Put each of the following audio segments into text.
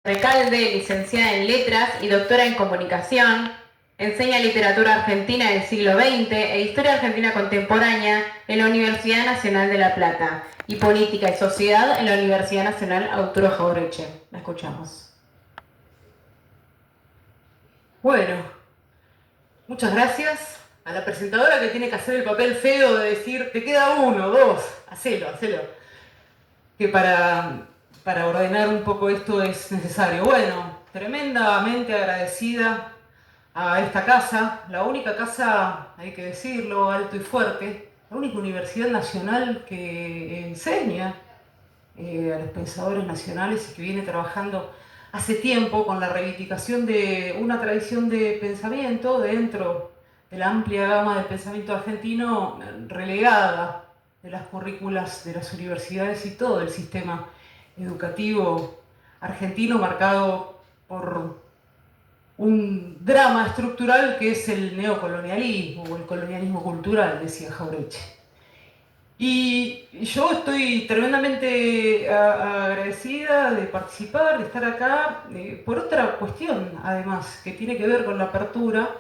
Recalde, licenciada en Letras y doctora en Comunicación, enseña literatura argentina del siglo XX e historia argentina contemporánea en la Universidad Nacional de La Plata y política y sociedad en la Universidad Nacional Arturo Jauretche. La escuchamos. Bueno, muchas gracias a la presentadora que tiene que hacer el papel feo de decir, te queda uno, dos, hacelo. Que para ordenar un poco esto es necesario. Bueno, tremendamente agradecida a esta casa, la única casa, hay que decirlo, alto y fuerte, la única universidad nacional que enseña a los pensadores nacionales y que viene trabajando hace tiempo con la reivindicación de una tradición de pensamiento dentro de la amplia gama del pensamiento argentino relegada de las currículas de las universidades y todo el sistema educativo argentino marcado por un drama estructural que es el neocolonialismo o el colonialismo cultural, decía Jauretche. Y yo estoy tremendamente agradecida de participar, de estar acá, por otra cuestión, además, que tiene que ver con la apertura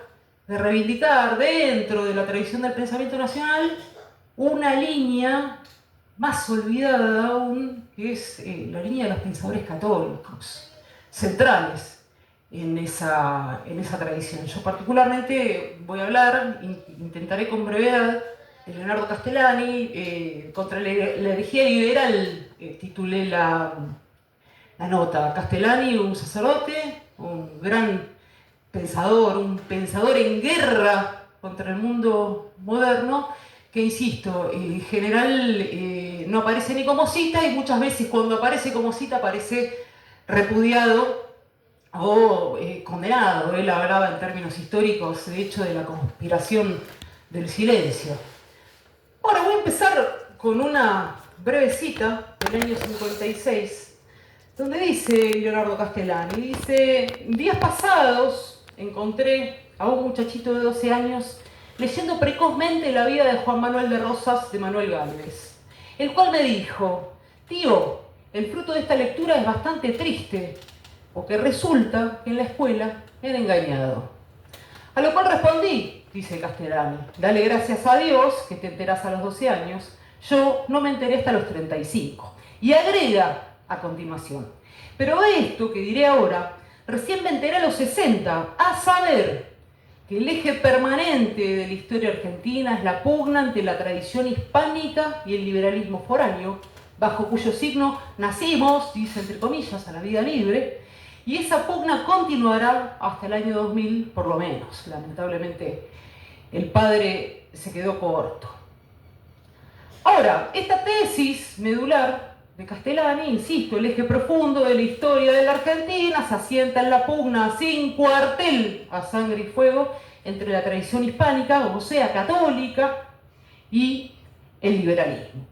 de reivindicar dentro de la tradición del pensamiento nacional una línea más olvidada aún, que es la línea de los pensadores católicos, centrales en esa tradición. Yo particularmente voy a hablar, intentaré con brevedad, de Leonardo Castellani. Contra la herejía liberal titulé la nota. Castellani, un sacerdote, un gran pensador, un pensador en guerra contra el mundo moderno, que insisto, en general no aparece ni como cita, y muchas veces cuando aparece como cita aparece repudiado o condenado. Él hablaba en términos históricos, de hecho, de la conspiración del silencio. Ahora voy a empezar con una breve cita del año 56, donde dice Leonardo Castellani, dice: días pasados encontré a un muchachito de 12 años leyendo precozmente la vida de Juan Manuel de Rosas de Manuel Gálvez, el cual me dijo: tío, el fruto de esta lectura es bastante triste, porque resulta que en la escuela me han engañado. A lo cual respondí, dice Castellani: dale gracias a Dios que te enterás a los 12 años, yo no me enteré hasta los 35. Y agrega a continuación: pero esto que diré ahora, recién me enteré a los 60, a saber que el eje permanente de la historia argentina es la pugna ante la tradición hispánica y el liberalismo foráneo, bajo cuyo signo nacimos, dice entre comillas, a la vida libre, y esa pugna continuará hasta el año 2000 por lo menos. Lamentablemente el padre se quedó corto. Ahora, esta tesis medular de Castellani, insisto, el eje profundo de la historia de la Argentina se asienta en la pugna sin cuartel a sangre y fuego entre la tradición hispánica, o sea, católica, y el liberalismo.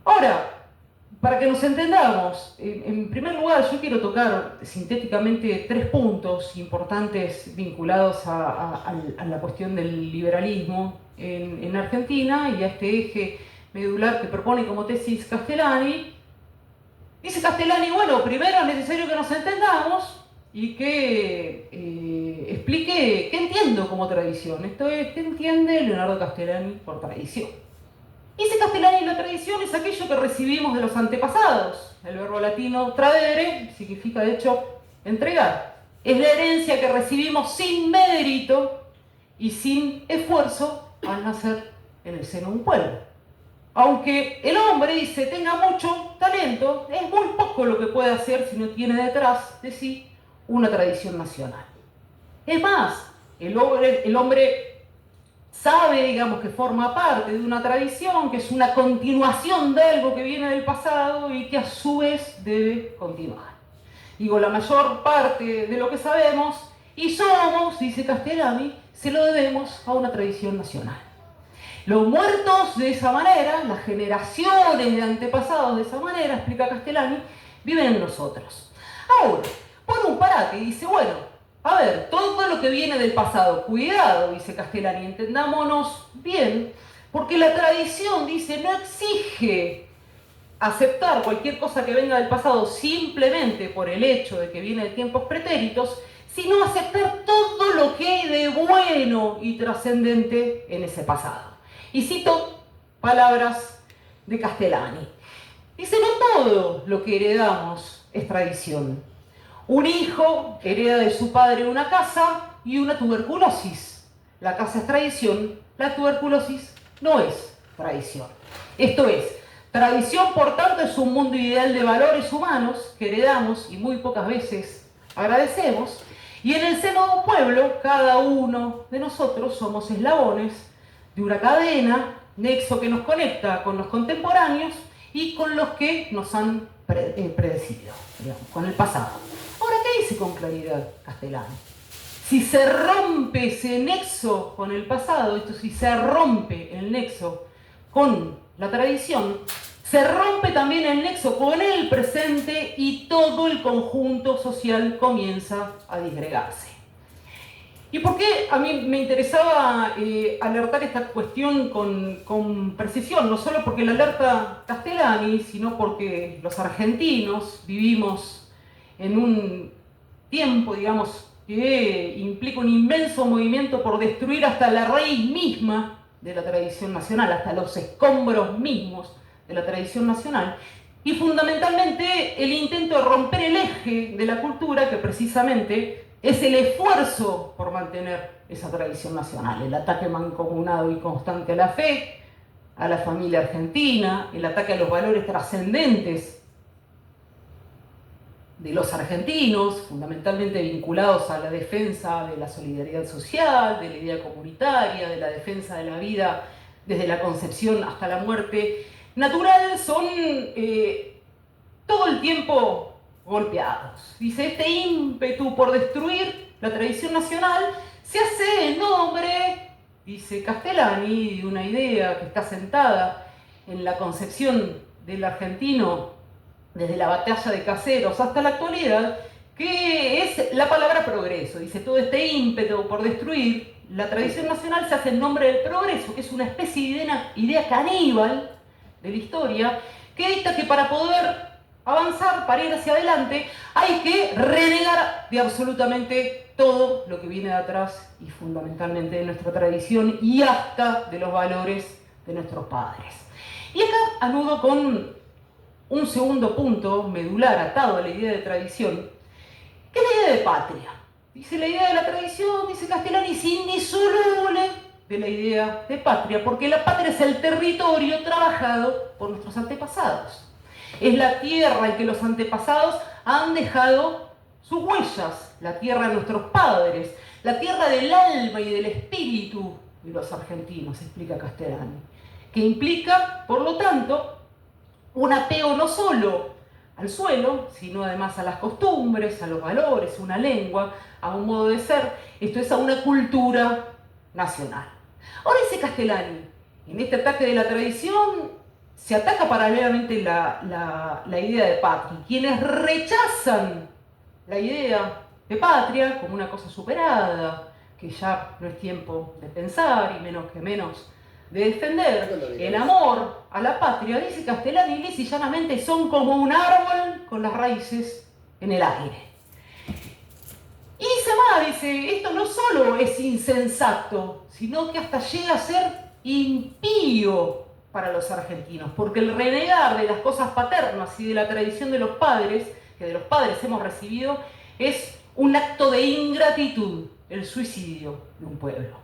Ahora, para que nos entendamos, en primer lugar yo quiero tocar sintéticamente 3 puntos importantes vinculados a la cuestión del liberalismo en Argentina y a este eje medular que propone como tesis Castellani. Dice Castellani: bueno, primero es necesario que nos entendamos y que explique qué entiendo como tradición. Esto es, ¿qué entiende Leonardo Castellani por tradición? Dice Castellani: la tradición es aquello que recibimos de los antepasados. El verbo latino tradere significa, de hecho, entregar. Es la herencia que recibimos sin mérito y sin esfuerzo al nacer en el seno de un pueblo. Aunque el hombre, dice, tenga mucho talento, es muy poco lo que puede hacer si no tiene detrás de sí una tradición nacional. Es más, el hombre sabe, digamos, que forma parte de una tradición, que es una continuación de algo que viene del pasado y que a su vez debe continuar. Digo, la mayor parte de lo que sabemos y somos, dice Castellani, se lo debemos a una tradición nacional. Los muertos de esa manera, las generaciones de antepasados de esa manera, explica Castellani, viven en nosotros. Ahora, pone un parate y dice: bueno, a ver, todo lo que viene del pasado, cuidado, dice Castellani, entendámonos bien, porque la tradición, dice, no exige aceptar cualquier cosa que venga del pasado simplemente por el hecho de que viene de tiempos pretéritos, sino aceptar todo lo que hay de bueno y trascendente en ese pasado. Y cito palabras de Castellani. Dice, no todo lo que heredamos es tradición. Un hijo hereda de su padre una casa y una tuberculosis. La casa es tradición, la tuberculosis no es tradición. Esto es, tradición, por tanto, es un mundo ideal de valores humanos que heredamos y muy pocas veces agradecemos. Y en el seno de un pueblo, cada uno de nosotros somos eslabones de una cadena, nexo que nos conecta con los contemporáneos y con los que nos han predecido, digamos, con el pasado. Ahora, ¿qué dice con claridad Castellani? Si se rompe ese nexo con el pasado, esto si se rompe el nexo con la tradición, se rompe también el nexo con el presente y todo el conjunto social comienza a disgregarse. ¿Y por qué a mí me interesaba alertar esta cuestión con precisión? No solo porque la alerta Castellani, sino porque los argentinos vivimos en un tiempo, digamos, que implica un inmenso movimiento por destruir hasta la raíz misma de la tradición nacional, hasta los escombros mismos de la tradición nacional, y fundamentalmente el intento de romper el eje de la cultura, que precisamente es el esfuerzo por mantener esa tradición nacional, el ataque mancomunado y constante a la fe, a la familia argentina, el ataque a los valores trascendentes de los argentinos, fundamentalmente vinculados a la defensa de la solidaridad social, de la idea comunitaria, de la defensa de la vida desde la concepción hasta la muerte natural, son todo el tiempo golpeados. Dice, este ímpetu por destruir la tradición nacional se hace en nombre, dice Castellani, de una idea que está sentada en la concepción del argentino desde la batalla de Caseros hasta la actualidad, que es la palabra progreso. Dice, todo este ímpetu por destruir la tradición nacional se hace en nombre del progreso, que es una especie de idea caníbal de la historia, que dicta que para poder avanzar, para ir hacia adelante, hay que renegar de absolutamente todo lo que viene de atrás y fundamentalmente de nuestra tradición y hasta de los valores de nuestros padres. Y acá anudo con un segundo punto medular atado a la idea de tradición, que es la idea de patria. Dice la idea de la tradición, dice Castellani, es indisoluble de la idea de patria, porque la patria es el territorio trabajado por nuestros antepasados. Es la tierra en que los antepasados han dejado sus huellas, la tierra de nuestros padres, la tierra del alma y del espíritu de los argentinos, explica Castellani, que implica, por lo tanto, un apego no solo al suelo, sino además a las costumbres, a los valores, una lengua, a un modo de ser, esto es a una cultura nacional. Ahora dice Castellani, en este ataque de la tradición se ataca paralelamente la idea de patria. Quienes rechazan la idea de patria como una cosa superada, que ya no es tiempo de pensar y menos que menos de defender el amor a la patria, dice Castellani lisa y llanamente, son como un árbol con las raíces en el aire. Y dice más, dice, esto no solo es insensato, sino que hasta llega a ser impío para los argentinos, porque el renegar de las cosas paternas y de la tradición de los padres, que de los padres hemos recibido, es un acto de ingratitud, el suicidio de un pueblo.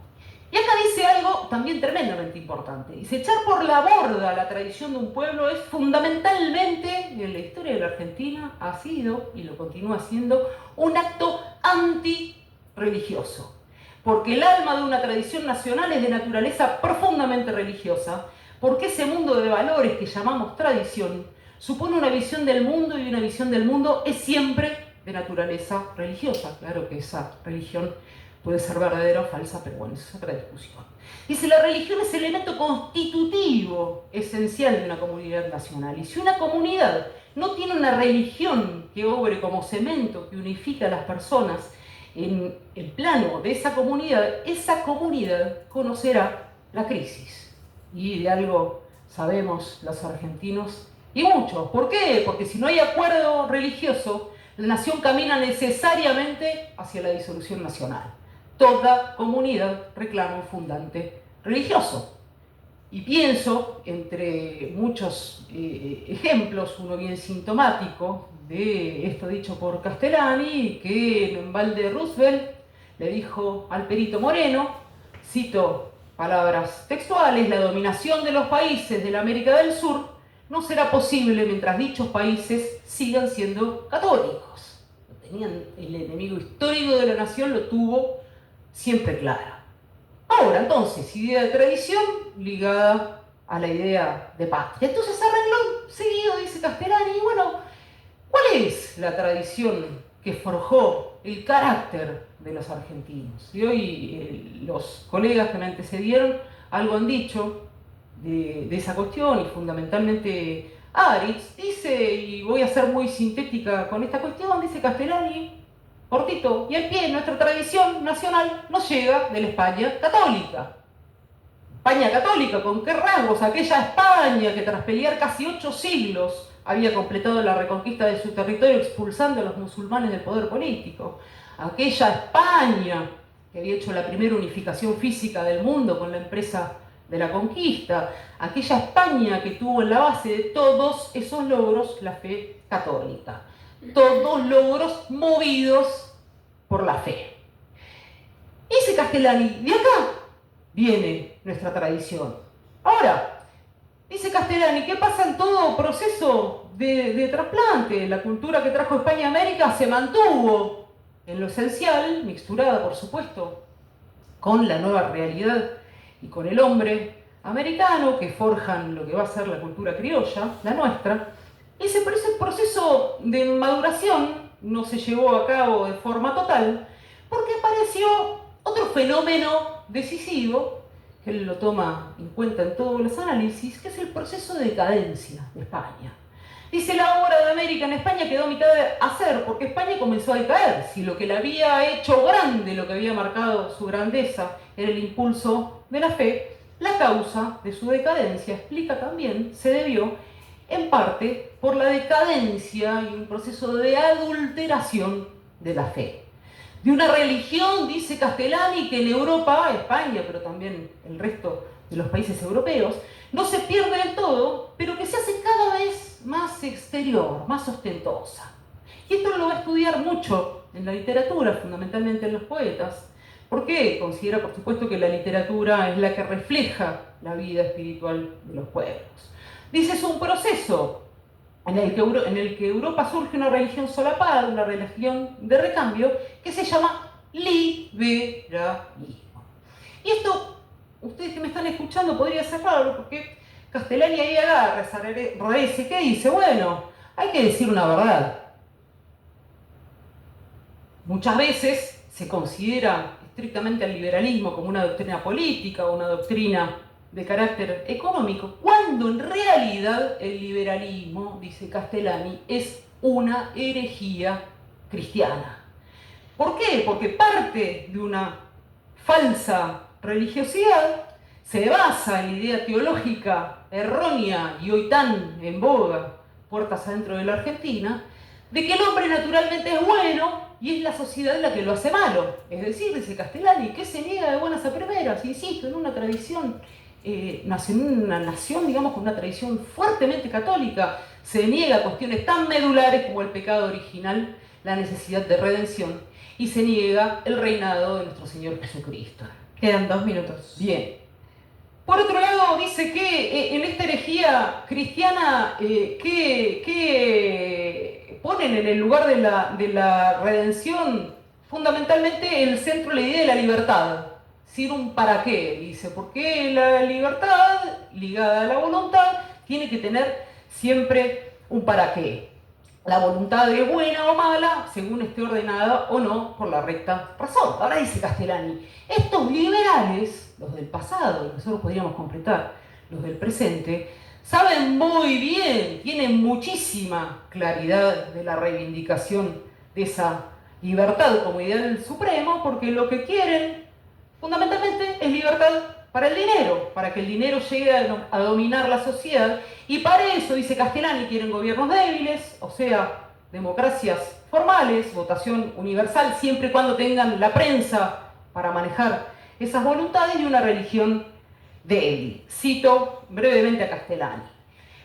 Y acá dice algo también tremendamente importante. Dice, echar por la borda la tradición de un pueblo es fundamentalmente, en la historia de la Argentina, ha sido, y lo continúa siendo, un acto antirreligioso. Porque el alma de una tradición nacional es de naturaleza profundamente religiosa, porque ese mundo de valores que llamamos tradición supone una visión del mundo, y una visión del mundo es siempre de naturaleza religiosa. Claro que esa religión puede ser verdadera o falsa, pero bueno, esa es otra discusión. Dice, la religión es el elemento constitutivo esencial de una comunidad nacional. Y si una comunidad no tiene una religión que obre como cemento, que unifica a las personas en el plano de esa comunidad conocerá la crisis. Y de algo sabemos los argentinos, Y muchos. ¿Por qué? Porque si no hay acuerdo religioso, la nación camina necesariamente hacia la disolución nacional. Toda comunidad reclama un fundante religioso. Y pienso, entre muchos ejemplos, uno bien sintomático de esto dicho por Castellani, que en balde Roosevelt le dijo al Perito Moreno, cito palabras textuales: la dominación de los países de la América del Sur no será posible mientras dichos países sigan siendo católicos. Tenían, el enemigo histórico de la nación lo tuvo siempre claro. Ahora, entonces, idea de tradición ligada a la idea de patria. Entonces, arregló seguido, dice Castellani, y bueno, ¿cuál es la tradición que forjó el carácter de los argentinos? Y hoy los colegas que me antecedieron algo han dicho de esa cuestión, y fundamentalmente Aritz dice, y voy a ser muy sintética con esta cuestión, dice Castellani, cortito y al pie: nuestra tradición nacional nos llega de la España católica. España católica, ¿con qué rasgos? Aquella España que tras pelear casi 8 siglos había completado la reconquista de su territorio expulsando a los musulmanes del poder político. Aquella España que había hecho la primera unificación física del mundo con la empresa de la conquista. Aquella España que tuvo en la base de todos esos logros la fe católica. Todos logros movidos por la fe. Dice Castellani, de acá viene nuestra tradición. Ahora, dice Castellani, ¿qué pasa en todo proceso de trasplante? La cultura que trajo España a América se mantuvo en lo esencial, mixturada por supuesto con la nueva realidad y con el hombre americano, que forjan lo que va a ser la cultura criolla, la nuestra. Ese proceso de maduración no se llevó a cabo de forma total porque apareció otro fenómeno decisivo, que él lo toma en cuenta en todos los análisis, que es el proceso de decadencia de España. Dice, la obra de América en España quedó a mitad de hacer porque España comenzó a decaer. Si lo que le había hecho grande, lo que había marcado su grandeza, era el impulso de la fe, la causa de su decadencia, explica también, se debió en parte por la decadencia y un proceso de adulteración de la fe. De una religión, dice Castellani, que en Europa, España, pero también el resto de los países europeos, no se pierde del todo, pero que se hace cada vez más exterior, más ostentosa. Y esto lo va a estudiar mucho en la literatura, fundamentalmente en los poetas, porque considera, por supuesto, que la literatura es la que refleja la vida espiritual de los pueblos. Dice, es un proceso en el que Europa surge una religión solapada, una religión de recambio, que se llama liberalismo. Y esto, ustedes que me están escuchando, podría ser raro, porque Castellani ahí agarra esa raíz, ¿qué dice? Bueno, hay que decir una verdad. Muchas veces se considera estrictamente el liberalismo como una doctrina política o una doctrina de carácter económico, cuando en realidad el liberalismo, dice Castellani, es una herejía cristiana. ¿Por qué? Porque parte de una falsa religiosidad, se basa en la idea teológica errónea y hoy tan en boga, puertas adentro de la Argentina, de que el hombre naturalmente es bueno y es la sociedad la que lo hace malo. Es decir, dice Castellani, que se niega de buenas a primeras, insisto, en una tradición, una nación, digamos, con una tradición fuertemente católica, se niega a cuestiones tan medulares como el pecado original, la necesidad de redención, y se niega el reinado de nuestro Señor Jesucristo. Quedan 2 minutos. Bien. Por otro lado, dice que en esta herejía cristiana, que ponen en el lugar de la redención fundamentalmente el centro de la idea de la libertad, sin un para qué, dice, porque la libertad ligada a la voluntad tiene que tener siempre un para qué. La voluntad es buena o mala según esté ordenada o no por la recta razón. Ahora dice Castellani, estos liberales, los del pasado, y nosotros podríamos completar los del presente, saben muy bien, tienen muchísima claridad de la reivindicación de esa libertad como ideal supremo, porque lo que quieren fundamentalmente es libertad para el dinero, para que el dinero llegue a dominar la sociedad. Y para eso, dice Castellani, quieren gobiernos débiles, o sea, democracias formales, votación universal, siempre y cuando tengan la prensa para manejar esas voluntades, y una religión débil. Cito brevemente a Castellani.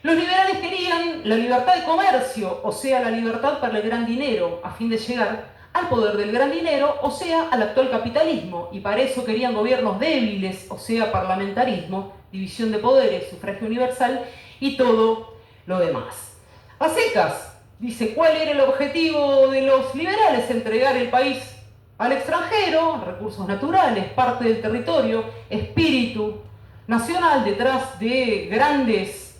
Los liberales querían la libertad de comercio, o sea, la libertad para el gran dinero, a fin de llegar al poder del gran dinero, o sea, al actual capitalismo, y para eso querían gobiernos débiles, o sea, parlamentarismo, división de poderes, sufragio universal y todo lo demás. A secas, dice, ¿cuál era el objetivo de los liberales? Entregar el país al extranjero, recursos naturales, parte del territorio, espíritu nacional detrás de grandes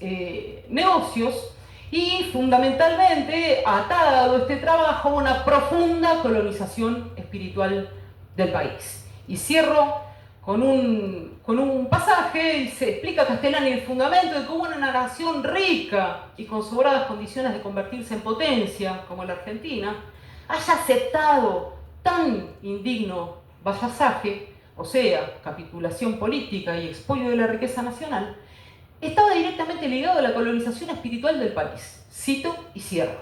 negocios, y fundamentalmente atado este trabajo a una profunda colonización espiritual del país. Y cierro con un pasaje, y se explica Castellani el fundamento de cómo una nación rica y con sobradas condiciones de convertirse en potencia, como la Argentina, haya aceptado tan indigno vasallaje, o sea, capitulación política y expolio de la riqueza nacional, estaba directamente ligado a la colonización espiritual del país. Cito y cierro.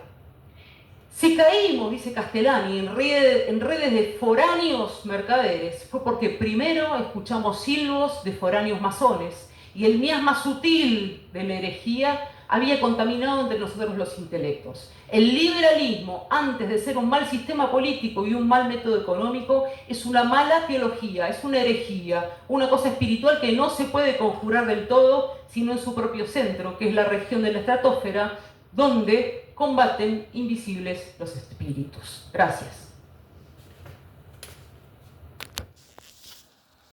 Si caímos, dice Castellani, en redes de foráneos mercaderes, fue porque primero escuchamos silbos de foráneos masones, y el miasma sutil de la herejía había contaminado entre nosotros los intelectos. El liberalismo, antes de ser un mal sistema político y un mal método económico, es una mala teología, es una herejía, una cosa espiritual que no se puede conjurar del todo, sino en su propio centro, que es la región de la estratosfera, donde combaten invisibles los espíritus. Gracias.